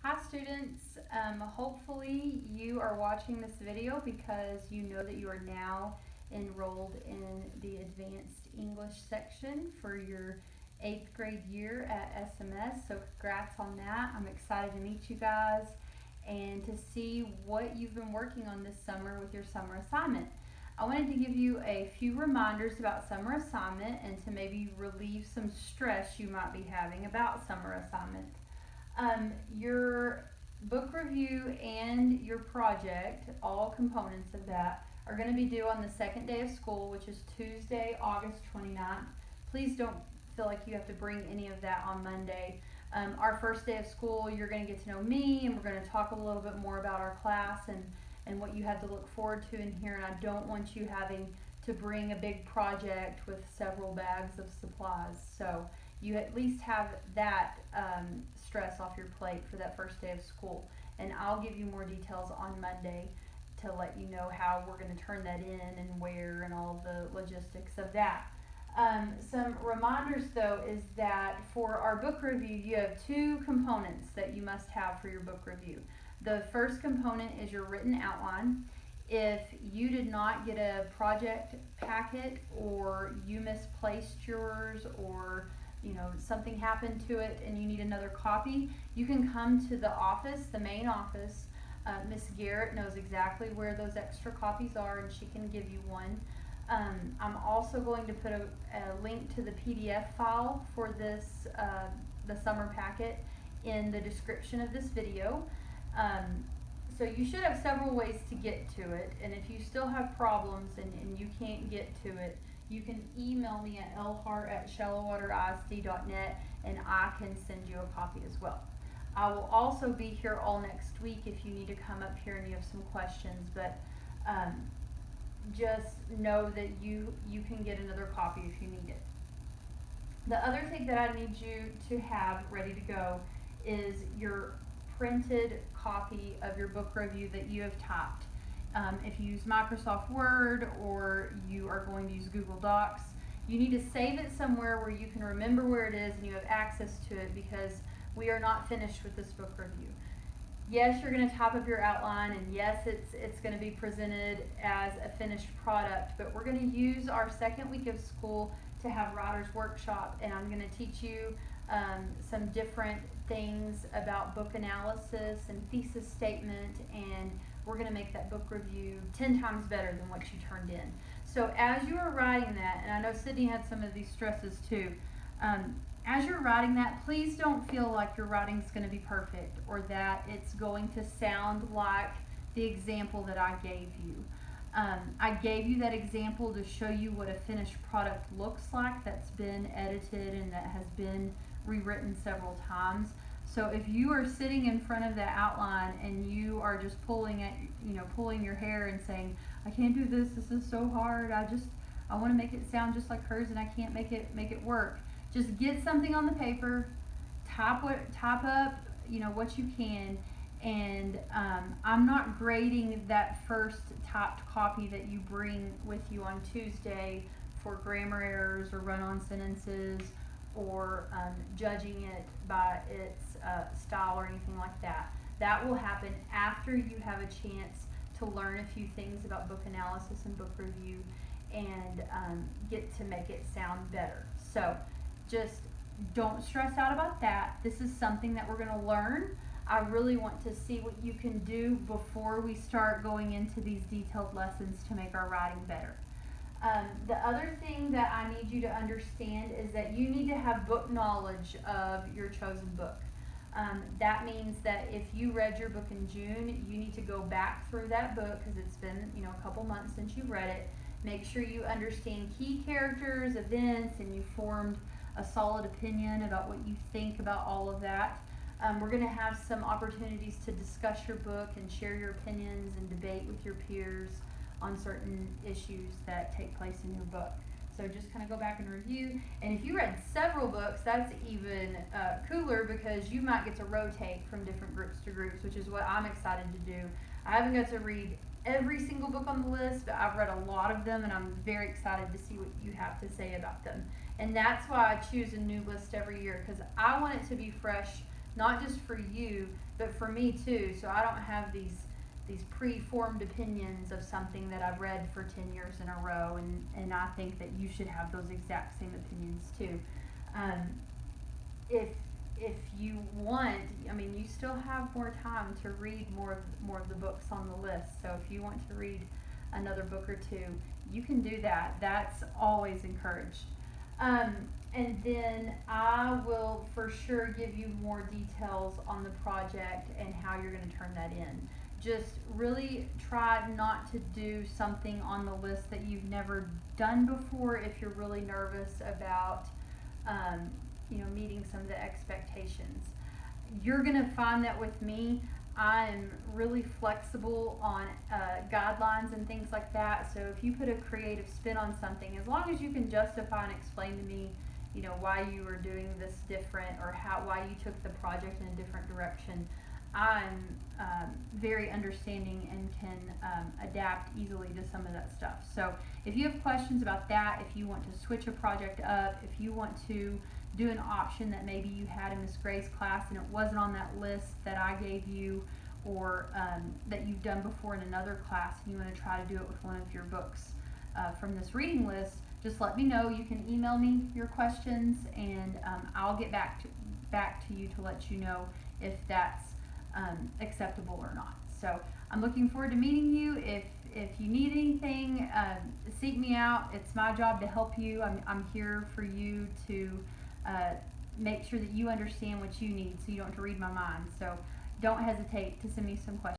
Hi students, hopefully you are watching this video because you know that you are now enrolled in the advanced English section for your 8th grade year at SMS. So congrats on that. I'm excited to meet you guys and to see what you've been working on this summer with your summer assignment. I wanted to give you a few reminders about summer assignment and to maybe relieve some stress you might be having about summer assignment. Your book review and your project, all components of that, are going to be due on the second day of school, which is Tuesday, August 29th. Please don't feel like you have to bring any of that on Monday. Our first day of school, you're going to get to know me, and we're going to talk a little bit more about our class and what you have to look forward to in here. And I don't want you having to bring a big project with several bags of supplies. So you at least have that stress off your plate for that first day of school. And I'll give you more details on Monday to let you know how we're going to turn that in and where and all the logistics of that. Some reminders though is that for our book review, you have two components that you must have for your book review. The first component is your written outline. If you did not get a project packet or you misplaced yours or something happened to it and you need another copy, you can come to the office, the main office. Miss Garrett knows exactly where those extra copies are and she can give you one. I'm also going to put a link to the PDF file for this, the summer packet, in the description of this video. So you should have several ways to get to it, and if you still have problems and you can't get to it, you can email me at lhart@shallowaterisd.net and I can send you a copy as well. I will also be here all next week if you need to come up here and you have some questions, but just know that you can get another copy if you need it. The other thing that I need you to have ready to go is your printed copy of your book review that you have typed. If you use Microsoft Word or you are going to use Google Docs, you need to save it somewhere where you can remember where it is and you have access to it, because we are not finished with this book review. Yes, you're going to type up your outline, and yes, it's going to be presented as a finished product, but we're going to use our second week of school to have writer's workshop, and I'm going to teach you some different things about book analysis and thesis statement, and we're going to make that book review 10 times better than what you turned in. So as you are writing that, and I know Sydney had some of these stresses too, as you're writing that, please don't feel like your writing's going to be perfect or that it's going to sound like the example that I gave you. I gave you that example to show you what a finished product looks like that's been edited and that has been rewritten several times. So if you are sitting in front of that outline and you are just pulling your hair and saying, I can't do this is so hard, I want to make it sound just like hers and I can't make it work. Just get something on the paper, type up what you can, and I'm not grading that first typed copy that you bring with you on Tuesday for grammar errors or run-on sentences or judging it by its style or anything like that. That will happen after you have a chance to learn a few things about book analysis and book review and get to make it sound better. So just don't stress out about that. This is something that we're going to learn. I really want to see what you can do before we start going into these detailed lessons to make our writing better. The other thing that I need you to understand is that you need to have book knowledge of your chosen book. That means that if you read your book in June, you need to go back through that book because it's been a couple months since you read it. Make sure you understand key characters, events, and you formed a solid opinion about what you think about all of that. We're going to have some opportunities to discuss your book and share your opinions and debate with your peers on certain issues that take place in your book. So just kind of go back and review. And if you read several books, that's even cooler because you might get to rotate from different groups to groups, which is what I'm excited to do. I haven't got to read every single book on the list, but I've read a lot of them and I'm very excited to see what you have to say about them. And that's why I choose a new list every year, because I want it to be fresh not just for you, but for me too. So I don't have these pre-formed opinions of something that I've read for 10 years in a row, and I think that you should have those exact same opinions too. Um, if if you want, I mean, you still have more time to read more of the books on the list. So if you want to read another book or two, you can do that. That's always encouraged. Um, and then I will for sure give you more details on the project and how you're going to turn that in. Just really try not to do something on the list that you've never done before if you're really nervous about meeting some of the expectations. You're going to find that with me, I'm really flexible on guidelines and things like that. So if you put a creative spin on something, as long as you can justify and explain to me, why you were doing this different, or why you took the project in a different direction, I'm very understanding and can adapt easily to some of that stuff. So if you have questions about that, if you want to switch a project up, if you want to do an option that maybe you had in Miss Gray's class and it wasn't on that list that I gave you, or that you've done before in another class, and you want to try to do it with one of your books from this reading list, just let me know. You can email me your questions, and I'll get back to you to let you know if that's acceptable or not. So I'm looking forward to meeting you. If you need anything, seek me out. It's my job to help you. I'm here for you to make sure that you understand what you need, so you don't have to read my mind. So don't hesitate to send me some questions.